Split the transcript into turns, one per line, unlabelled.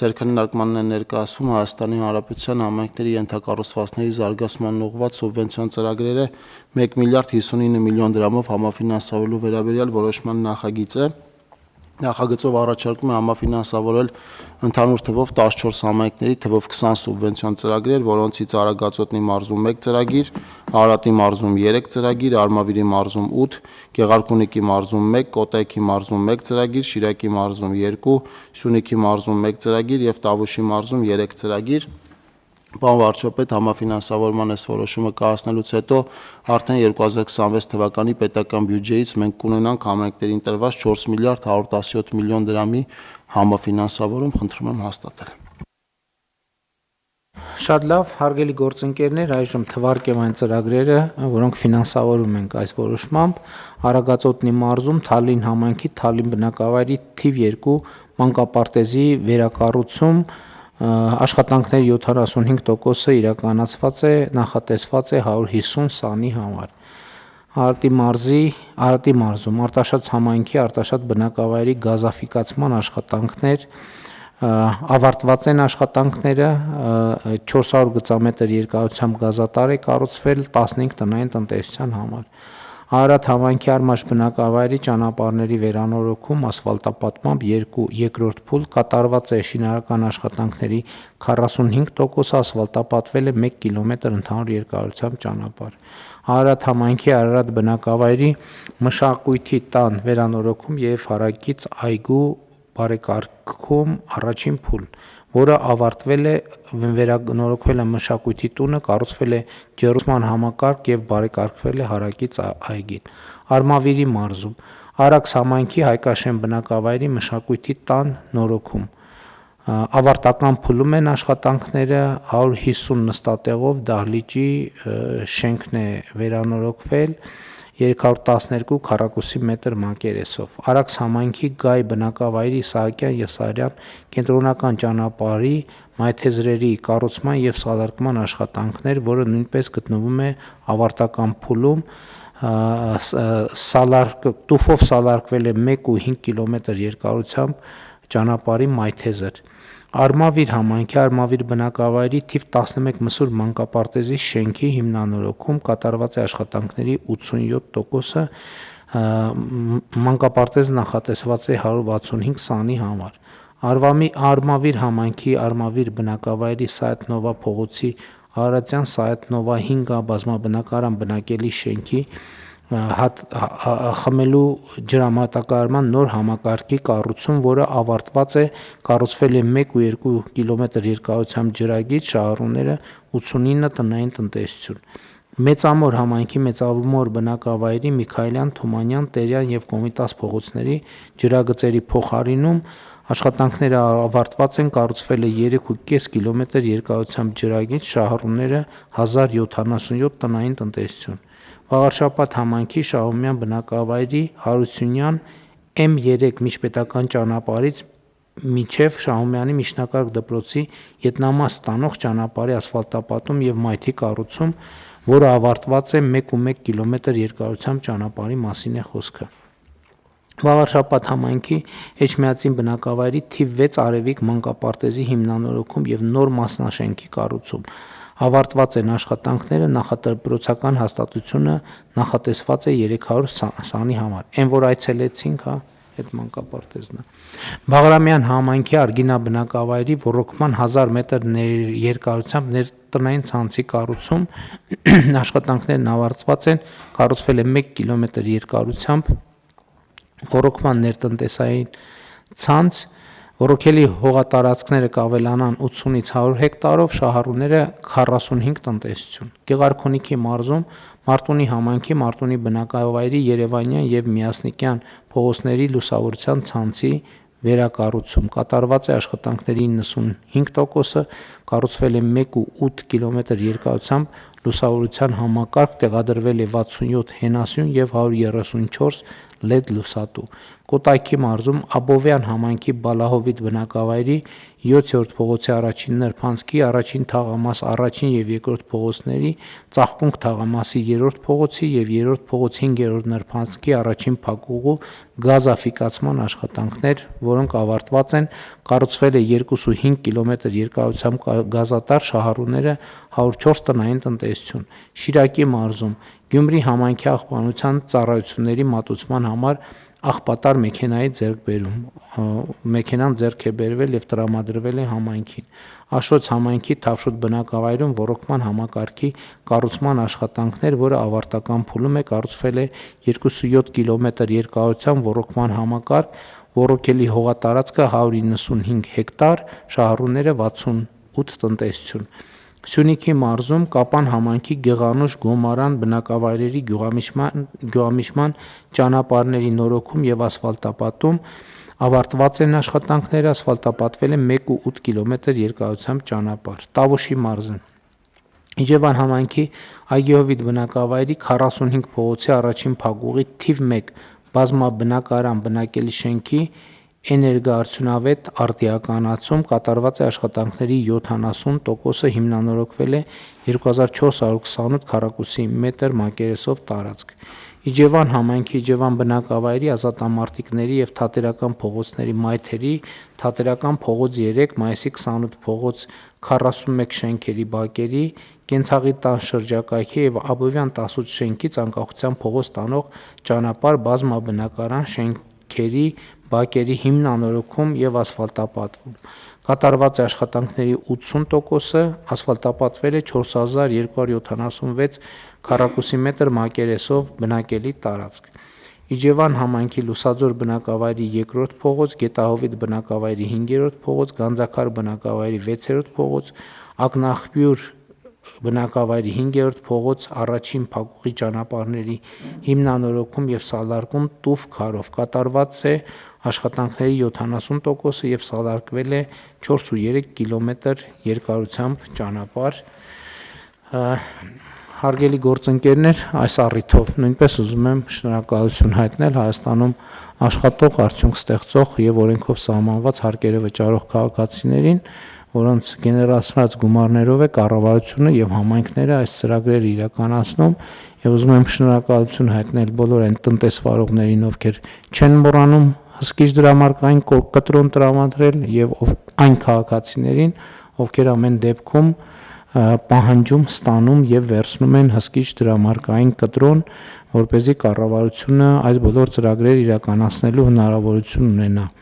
Ձեր քննարկմանն է ներկայացվում Հայաստանի Հանրապետության համայնքների ենթակառուցվածքների զարգացման ուղղված սուբվենցիոն ծրագրերը 1 միլիարդ 59 միլիոն դրամով համաֆինանսավորելու վերաբերյալ որոշման նախագիծը նախագծով առաջարկում է համաֆինանսավորել ընդհանուր թվով 14 համայնքների թվով 20 սուբվենցիոն ծրագրեր, որոնցից Արագածոտնի մարզում 1 ծրագիր, Արարատի մարզում 3 ծրագիր, Արմավիրի մարզում 8, Գեղարքունիքի մարզում 1, Կոտայքի մարզում 1 ծրագիր, Շիրակի մարզում 2, Սյունիքի մարզում 1 ծրագիր եւ Տավուշի մարզում 3 ծրագիր։ Պարոն վարչապետ, համաֆինանսավորման այս որոշումը կայացնելուց հետո արդեն 2026 թվականի պետական բյուջեից մենք կունենանք համայնքներին տրված 4 միլիարդ 117 միլիոն դրամի համաֆինանսավորում, խնդրում եմ հաստատել։
Շատ լավ, հարգելի գործընկերներ, այժմ թվարկեմ այն ծրագրերը, որոնք ֆինանսավորում ենք այս որոշմամբ։ Արագածոտնի մարզում Թալին համայնքի Թալին բնակավայրի թիվ 2 մանկապարտեզի վերակառուցում աշխատանքների 75%-ը իրականացված է, նախատեսված է 150 սանի համար։ Արարատի մարզում Արտաշատ համայնքի Արտաշատ բնակավայրի գազաֆիկացման աշխատանքներ ավարտված են աշխատանքները, 400 գծամետր երկարությամբ գազատար է կառուցվել 15 տնային տնտեսության համար։ Արարատ համայնքի Արմաշ բնակավայրի ճանապարհների վերանորոգում ասֆալտապատմամբ երկրորդ փուլ կատարված է, շինարարական աշխատանքների 45%-ը ասֆալտապատվել է 1 կիլոմետր ընդհանուր երկարությամբ ճանապարհ։ Արարատ համայնքի Արարատ բնակավայրի մշակույթի տան վերանորոգում եւ հարակից այգու բարեկարգում առաջին փուլ, որը ավարտվել է, վերանորոգվել է մշակույթի տունը, կառուցվել է ջեռուցման համակարգ եւ բարեկարգվել է հարակից այգին։ Արմավիրի մարզում Արաքս համայնքի Հայկաշեն բնակավայրի մշակույթի տան նորոգում ավարտական փուլում են աշխատանքները, 150 նստատեղով դահլիճի շենքն է վերանորոգվել 312 քառակուսի մետր մակերեսով։ Արաքս համայնքի Գայ բնակավայրի Իսահակյան եւ Սարյան կենտրոնական ճանապարհի մայթեզրերի կառուցման եւ սալարկման աշխատանքներ, որը նույնպես գտնվում է ավարտական փուլում, տուֆով սալարկվել է 1.5 կիլոմետր երկարությամբ ճանապարհի մայթեզր։ Արմավիր համայնքի Արմավիր բնակավայրի թիվ 11 մսուր մանկապարտեզի շենքի հիմնանորոգում կատարված է աշխատանքների 87%-ը, մանկապարտեզը նախատեսված է 165 սանի համար։ Արմավիր համայնքի Արմավիր բնակավայրի Սայաթ Նովա փողոցի Արարատյան Սայաթ Նովա 5 բազմաբնակարան բնակելի շենքի խմելու ջրամատակարարման նոր համակարգի կառուցում, որը ավարտված է, կառուցվել է 1.2 կիլոմետր երկարությամբ ջրագիծ, շահառուները 89 տնային տնտեսություն։ Մեծամոր համայնքի Մեծամոր բնակավայրի Միքայելյան, Թումանյան, Տերյան եւ Կոմիտաս փողոցների ջրագծերի փոխարինում աշխատանքները ավարտված են, կառուցվել է 3.5 կիլոմետր երկարությամբ ջրագիծ, շահառուները 1077 տնային տնտեսություն։ Վաղարշապատ համայնքի Շահումյան բնակավայրի Հարությունյան M3 միջպետական ճանապարհից մինչև Շահումյանի միջնակարգ դպրոցի ետնամաս ստանող ճանապարհի ասֆալտապատում եւ մայթի կառուցում, որը ավարտված է 1.1 կիլոմետր երկարությամբ ճանապարհի մասին է խոսքը։ Վաղարշապատ համայնքի Էջմիածին բնակավայրի թիվ 6 Արևիկ մանկապարտեզի հիմնանորոգում եւ նոր մասնաշենքի կառուցում ավարտված են աշխատանքները, նախադպրոցական հաստատությունը նախատեսված է 300 սանի համար։ Այն որ այցելեցինք, այդ մանկապարտեզն է։ Բաղրամյան համայնքի Արգինա բնակավայրի ռոռոկման 1000 մետր երկարությամբ ներտնային ցանցի կառուցում աշխատանքներն ավարտված են, կառուցվել է 1 կիլոմետր երկարությամբ ռոռոկման ներտնտեսային ցանց, ռոռոկելի հողատարածքները կավելանան 80-ից 100 հեկտարով, շահառուները 45 տնտեսություն։ Գեղարքունիքի մարզում Մարտունի համայնքի Մարտունի բնակավայրի Երևանյան եւ Միասնիկյան փողոցների լուսավորության ցանցի վերակառուցում կատարված է, աշխատանքների 95%-ը կառուցվել է 1.8 կիլոմետր երկարությամբ լուսավորության համակարգ, տեղադրվել է 67 հենասյուն եւ 134 LED լուսատու։ Կոտայքի մարզում Աբովյան համայնքի Բալահովիտ բնակավայրի 7-րդ փողոցի առաջին նրբանցքի, առաջին թաղամաս առաջին եւ երկրորդ փողոցների, Ծաղկունք թաղամասի 3-րդ փողոցի եւ 3-րդ փողոցի 5-րդ նրբանցքի առաջին փակուղու գազաֆիկացման աշխատանքներ, որոնք ավարտված են, կառուցվել է 2.5 կիլոմետր երկարությամբ գազատար, շահառուները 104 տնային տնտեսություն։ Շիրակի մարզում Գյումրի համայնքի աղբանության ծառայությունների մատուցման համար աղբատար մեքենան ձեռք է բերվել եւ տրամադրվել է համայնքին։ Աշոց համայնքի Թավշոտ բնակավայրում ոռոգման համակարգի կառուցման աշխատանքներ, որը ավարտական փուլում է, կառուցվել է 2.7 կիլոմետր երկարությամբ ոռոգման համակարգ, ոռոգելի հողատարածքը 195 հեկտար, շահառուները 68 տնտեսություն։ Սյունիքի մարզում Կապան համայնքի Գեղանուշ Գոմարան բնակավայրերի գյուղամիջման ճանապարհների նորոգում եւ ասֆալտապատում ավարտված են աշխատանքները, ասֆալտապատվել է 1.8 կիլոմետր երկարությամբ ճանապարհ։ Տավուշի մարզում Իջևան համայնքի Այգեհովիտ բնակավայրի 45 փողոցի առաջին փակուղի թիվ 1 բազմաբնակարան բնակելի շենքի էներգոարդյունավետ արդիականացում կատարված է աշխատանքների 70%-ը հիմնանորոգվել է 2428 քառակուսի մետր մակերեսով տարածք։ Իջևան համայնքի Իջևան բնակավայրի ազատամարտիկների եւ Թատերական փողոցների մայթերի, Թատերական փողոց 3, Մայիսի 28 փողոց 41 շենքերի բակերի, Կենցաղի տան շրջակայքի եւ Աբովյան 18 շենքից Անկախության փողոց տանող ճանապարհ բազմաբնակարան շենքերի բակերի հիմնանորոգում եւ ասֆալտապատում։ Կատարված է աշխատանքների 80%-ը, ասֆալտապատվել է 4276 քառակուսի մետր մակերեսով բնակելի տարածք։ Իջևան համայնքի Լուսաձոր բնակավայրի 2-րդ փողոց, Գետահովիտ բնակավայրի 5-րդ փողոց, Գանձակար բնակավայրի 6-րդ փողոց, Ակնախբյուր բնակավայրի 5-րդ փողոց առաջին փակուղի ճանապարհների հիմնանորոգում եւ սալարկում տուֆ քարով կատարված է աշխատանքների 70%-ը եւ սալարկվել է 4.3 կիլոմետր երկարությամբ ճանապարհ։ Հարգելի գործընկերներ, այս առիթով նույնպես ուզում եմ շնորհակալություն հայտնել Հայաստանում աշխատող, արդյունք ստեղծող եւ օրենքով սահմանված հարկերը վճարող քաղաքացիներին, որոնց գեներացված գումարներով է կառավարությունը եւ համայնքները այս ծրագրերը իրականացնում եւ ուզում եմ շնորհակալություն հայտնել բոլոր այն տնտեսվարողներին, ովքեր չեն մոռանում հսկիչ դրամարկային կտրոն տրամադրել եւ այն քաղաքացիներին, ովքեր ամեն դեպքում պահանջում, ստանում եւ վերցնում են հսկիչ դրամարկային կտրոն, որպեսզի կառավարությունը այս բոլոր ծրագրերը իրականացնելու հնարավորություն ունենա։